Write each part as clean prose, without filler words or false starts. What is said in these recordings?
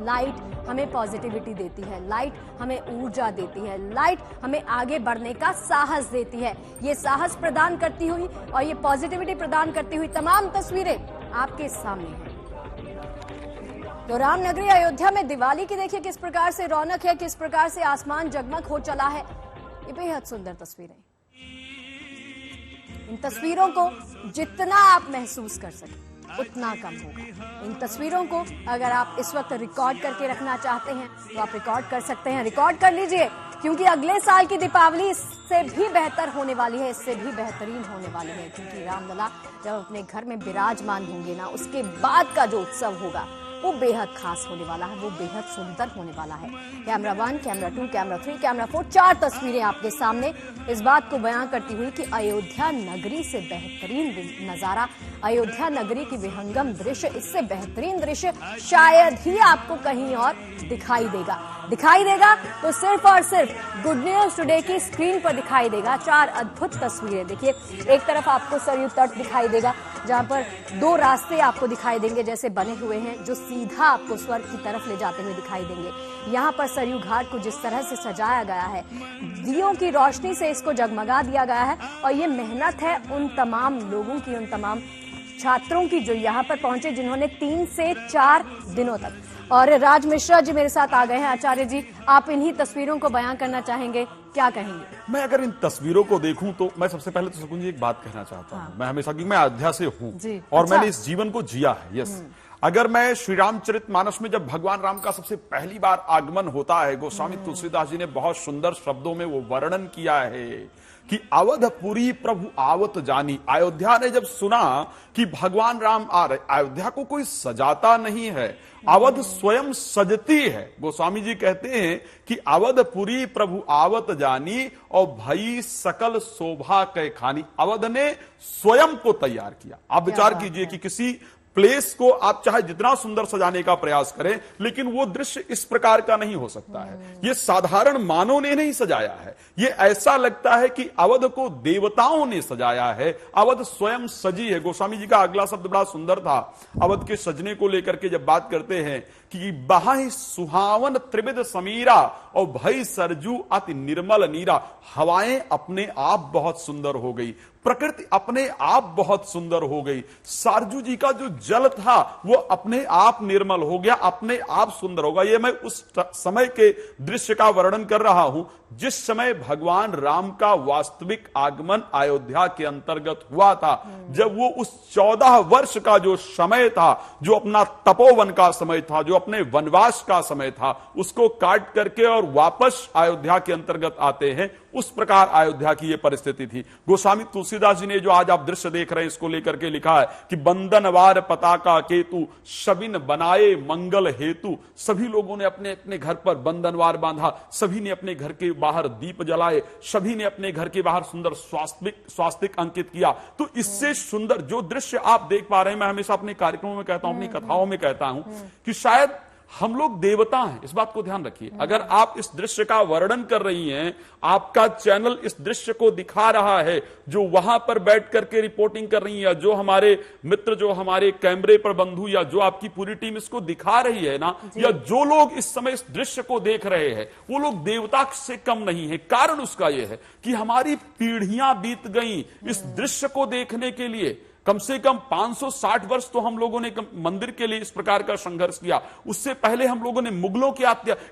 Light हमें positivity देती है, लाइट हमें ऊर्जा देती है, लाइट हमें आगे बढ़ने का साहस देती है। ये साहस प्रदान करती हुई और ये पॉजिटिविटी प्रदान करती हुई तमाम तस्वीरें आपके सामने हैं। तो रामनगरी अयोध्या में दिवाली की देखिए किस प्रकार से रौनक है, किस प्रकार से आसमान जगमग हो चला है। ये बेहद सुंदर तस्वीरें। इन तस्वीरों को जितना आप महसूस कर सकें उतना कम होगा। इन तस्वीरों को अगर आप इस वक्त रिकॉर्ड करके रखना चाहते हैं तो आप रिकॉर्ड कर सकते हैं, रिकॉर्ड कर लीजिए, क्योंकि अगले साल की दीपावली इससे भी बेहतर होने वाली है, इससे भी बेहतरीन होने वाली है। क्योंकि रामलला जब अपने घर में विराजमान होंगे ना, उसके बाद का जो उत्सव होगा वो बेहद खास होने वाला है, वो बेहद सुंदर होने वाला है। कैमरा 1, कैमरा 2, कैमरा 3, कैमरा 4, 4 तस्वीरें आपके सामने इस बात को बयां करती हुई कि अयोध्या नगरी से बेहतरीन नजारा, अयोध्या नगरी की विहंगम दृश्य, इससे बेहतरीन दृश्य शायद ही आपको कहीं और दिखाई देगा तो सिर्फ और सिर्फ गुड न्यूज टुडे की स्क्रीन पर दिखाई देगा। 4 अद्भुत तस्वीरें देखिए। एक तरफ आपको सरयू तट दिखाई देगा, जहां पर 2 रास्ते आपको दिखाई देंगे जैसे बने हुए हैं, जो सीधा आपको स्वर्ग की तरफ ले जाते हुए दिखाई देंगे। यहाँ पर सरयू घाट को जिस तरह से सजाया गया है, दियों की रोशनी से इसको जगमगा दिया गया है, और ये मेहनत है उन तमाम लोगों की, उन तमाम छात्रों की जो यहाँ पर पहुंचे, जिन्होंने 3 से 4 दिनों तक। और राज मिश्रा जी मेरे साथ आ गए हैं। आचार्य जी, आप इन्हीं तस्वीरों को बयां करना चाहेंगे, क्या कहेंगे? मैं अगर इन तस्वीरों को देखूं तो मैं सबसे पहले तो सुकुन जी एक बात कहना चाहता हूं। मैं हमेशा कि मैं अयोध्या से हूं और मैंने इस जीवन को जिया है। यस, अगर मैं श्री रामचरितमानस में जब भगवान राम का सबसे पहली बार आगमन होता है, गोस्वामी तुलसीदास जी ने बहुत सुंदर शब्दों में वो वर्णन किया है कि अवधपुरी प्रभु आवत जानी। अयोध्या ने जब सुना कि भगवान राम आ रहे, अयोध्या को कोई सजाता नहीं है, अवध स्वयं सजती है। गोस्वामी जी कहते हैं कि अवधपुरी प्रभु आवत जानी और भई सकल शोभा कै खानी। अवध ने स्वयं को तैयार किया। आप विचार कीजिए कि किसी प्लेस को आप चाहे जितना सुंदर सजाने का प्रयास करें, लेकिन वो दृश्य इस प्रकार का नहीं हो सकता है। ये साधारण मानव ने नहीं सजाया है, ये ऐसा लगता है कि अवध को देवताओं ने सजाया है, अवध स्वयं सजी है। गोस्वामी जी का अगला शब्द बड़ा सुंदर था, अवध के सजने को लेकर के जब बात करते हैं कि बाहि सुहावन त्रिविध समीरा और भई सरजू अति निर्मल नीरा। हवाएं अपने आप बहुत सुंदर हो गई, प्रकृति अपने आप बहुत सुंदर हो गई, सरजू जी का जो जल था वो अपने आप निर्मल हो गया, अपने आप सुंदर होगा। ये मैं उस समय के दृश्य का वर्णन कर रहा हूं जिस समय भगवान राम का वास्तविक आगमन अयोध्या के अंतर्गत हुआ था। जब वो उस 14 वर्ष का जो समय था, जो अपना तपोवन का समय था, जो अपने वनवास का समय था, उसको काट करके और वापस अयोध्या के अंतर्गत आते हैं, उस प्रकार अयोध्या की यह परिस्थिति थी। गोस्वामी तुलसीदास जी ने जो आज आप दृश्य देख रहे हैं इसको लेकर के लिखा है कि बंदनवार पताका केतु शबिन बनाए मंगल हेतु। सभी लोगों ने अपने अपने घर पर बंदनवार बांधा, सभी ने अपने घर के बाहर दीप जलाए, सभी ने अपने घर के बाहर सुंदर स्वास्तिक अंकित किया। तो इससे सुंदर जो दृश्य आप देख पा रहे हैं, मैं हमेशा अपने कार्यक्रमों में कहता हूं, अपनी कथाओं में कहता हूं कि शायद हम लोग देवता हैं। इस बात को ध्यान रखिए। अगर आप इस दृश्य का वर्णन कर रही हैं, आपका चैनल इस दृश्य को दिखा रहा है, जो वहां पर बैठ करके रिपोर्टिंग कर रही है, जो हमारे मित्र, जो हमारे कैमरे पर बंधु, या जो आपकी पूरी टीम इसको दिखा रही है ना, या जो लोग इस समय इस दृश्य को देख रहे हैं, वो लोग देवता से कम नहीं है। कारण उसका यह है कि हमारी पीढ़ियां बीत गई इस दृश्य को देखने के लिए। कम से कम 560 वर्ष तो हम लोगों ने मंदिर के लिए इस प्रकार का संघर्ष किया। उससे पहले हम लोगों ने मुगलों के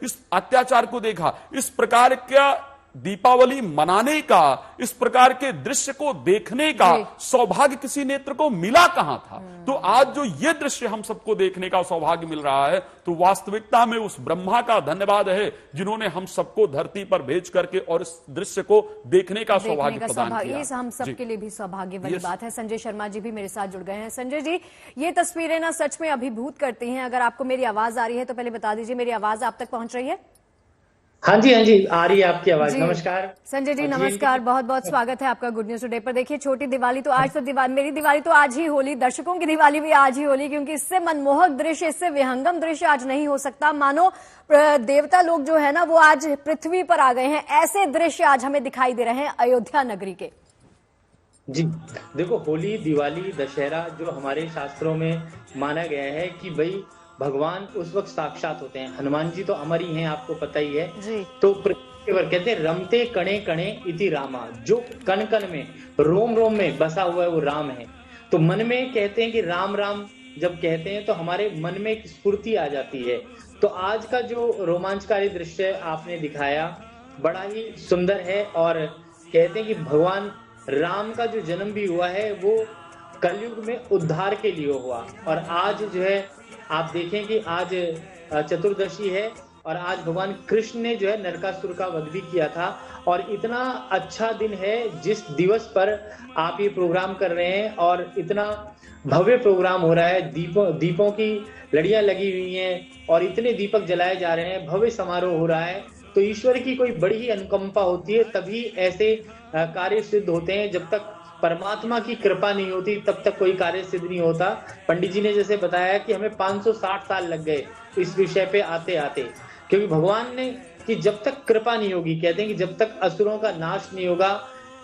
इस अत्याचार को देखा। इस प्रकार का दीपावली मनाने का, इस प्रकार के दृश्य को देखने का सौभाग्य किसी नेत्र को मिला कहां था। तो आज जो ये दृश्य हम सबको देखने का सौभाग्य मिल रहा है, तो वास्तविकता में उस ब्रह्मा का धन्यवाद है जिन्होंने हम सबको धरती पर भेज करके और इस दृश्य को देखने का सौभाग्य प्रदान किया। ये हम सबके लिए भी सौभाग्य वाली बात है। संजय शर्मा जी भी मेरे साथ जुड़ गए हैं। संजय जी, ये तस्वीरें ना सच में अभिभूत करती हैं। अगर आपको मेरी आवाज आ रही है तो पहले बता दीजिए, मेरी आवाज आप तक पहुंच रही है? हाँ जी आ रही है आपकी आवाज। नमस्कार संजय जी, नमस्कार, बहुत बहुत स्वागत है आपका गुड न्यूज टुडे पर। देखिए, छोटी दिवाली तो आज, तो मेरी दिवाली तो आज ही होली, दर्शकों की दिवाली भी आज ही होली, क्योंकि इससे मनमोहक दृश्य, इससे विहंगम दृश्य आज नहीं हो सकता। मानो देवता लोग जो है ना, वो आज पृथ्वी पर आ गए हैं। ऐसे दृश्य आज हमें दिखाई दे रहे हैं अयोध्या नगरी के। जी देखो, होली, दिवाली, दशहरा जो हमारे शास्त्रों में माना गया है कि भाई भगवान उस वक्त साक्षात होते हैं। हनुमान जी तो अमर ही हैं, आपको पता ही है जी। तो कहते हैं रमते कणे कणे इति रामा, जो कण कण में, रोम रोम में बसा हुआ है वो राम है। तो मन में कहते हैं कि राम राम जब कहते हैं तो हमारे मन में एक स्फूर्ति आ जाती है। तो आज का जो रोमांचकारी दृश्य आपने दिखाया बड़ा ही सुंदर है, और कहते हैं कि भगवान राम का जो जन्म भी हुआ है वो कलयुग में उद्धार के लिए हुआ। और आज जो है आप देखें कि आज चतुर्दशी है, और आज भगवान कृष्ण ने जो है नरकासुर का वध भी किया था। और इतना अच्छा दिन है जिस दिवस पर आप ये प्रोग्राम कर रहे हैं, और इतना भव्य प्रोग्राम हो रहा है, दीपों की लड़ियां लगी हुई हैं और इतने दीपक जलाए जा रहे हैं, भव्य समारोह हो रहा है। तो ईश्वर की कोई बड़ी ही अनुकंपा होती है, तभी ऐसे कार्य सिद्ध होते हैं। जब तक परमात्मा की कृपा नहीं होती तब तक कोई कार्य सिद्ध नहीं होता। पंडित जी ने जैसे बताया कि हमें 560 साल लग गए इस विषय पे आते आते, क्योंकि भगवान ने कि जब तक कृपा नहीं होगी, कहते हैं कि जब तक असुरों का नाश नहीं होगा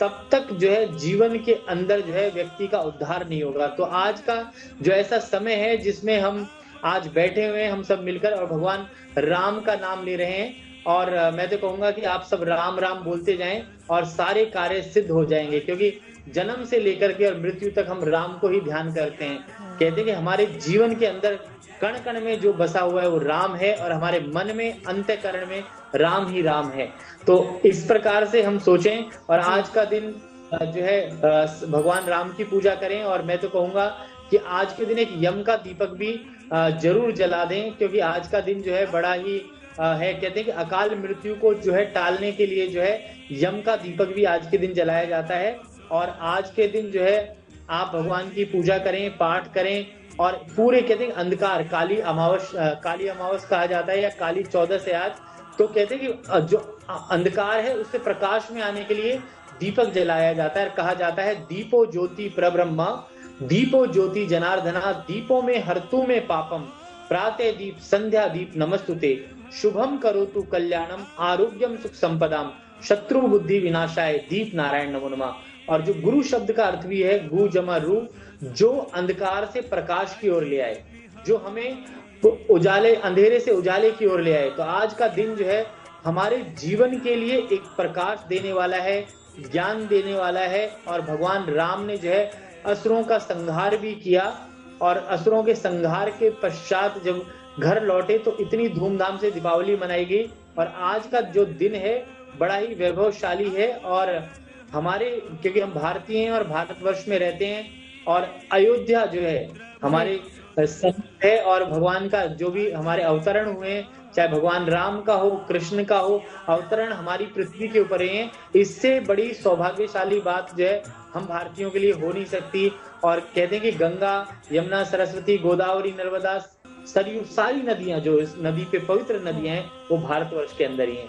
तब तक जो है जीवन के अंदर जो है व्यक्ति का उद्धार नहीं होगा। तो आज का जो ऐसा समय है जिसमें हम आज बैठे हुए हैं हम सब मिलकर और भगवान राम का नाम ले रहे हैं, और मैं तो कहूंगा कि आप सब राम राम बोलते जाएं और सारे कार्य सिद्ध हो जाएंगे, क्योंकि जन्म से लेकर के और मृत्यु तक हम राम को ही ध्यान करते हैं। कहते हैं कि हमारे जीवन के अंदर कण कण में जो बसा हुआ है वो राम है, और हमारे मन में अंतःकरण में राम ही राम है। तो इस प्रकार से हम सोचें और आज का दिन जो है भगवान राम की पूजा करें। और मैं तो कहूंगा कि आज के दिन एक यम का दीपक भी जरूर जला दें, क्योंकि आज का दिन जो है बड़ा ही है। कहते हैं कि अकाल मृत्यु को जो है टालने के लिए जो है यम का दीपक भी आज के दिन जलाया जाता है। और आज के दिन जो है आप भगवान की पूजा करें, पाठ करें, और पूरे कहते हैं अंधकार, काली अमावस कहा जाता है या काली 14 से आज, तो कहते हैं कि जो अंधकार है उससे प्रकाश में आने के लिए दीपक जलाया जाता है। कहा जाता है दीपो ज्योति प्रब्रह्मा, दीपो ज्योति जनार्दना, दीपो में हर्तु में पापम, प्रातः दीप संध्या दीप नमस्तुते, शुभम करोतु कल्याणम, आरोग्यम सुख संपदाम, शत्रु बुद्धि विनाशाय, दीप नारायण नमो नमः। और जो गुरु शब्द का अर्थ भी है गु जमा रू, जो अंधकार से प्रकाश की ओर ले आए, जो हमें उजाले अंधेरे से उजाले की ओर ले आए। तो आज का दिन जो है हमारे जीवन के लिए एक प्रकाश देने वाला है, ज्ञान देने वाला है। और भगवान राम ने जो है असुरों का संहार भी किया, और असुरों के संहार के पश्चात जब घर लौटे तो इतनी धूमधाम से दीपावली मनाई गई। और आज का जो दिन है बड़ा ही वैभवशाली है, और हमारे क्योंकि हम भारतीय हैं और भारतवर्ष में रहते हैं, और अयोध्या जो है हमारे संत है, और भगवान का जो भी हमारे अवतरण हुए हैं, चाहे भगवान राम का हो, कृष्ण का हो, अवतरण हमारी पृथ्वी के ऊपर है। इससे बड़ी सौभाग्यशाली बात जो है हम भारतीयों के लिए हो नहीं सकती। और कहते हैं कि गंगा, यमुना, सरस्वती, गोदावरी, नर्मदा, सरयू, सारी नदियां जो इस नदी पे पवित्र नदियां हैं वो भारतवर्ष के अंदर ही हैं।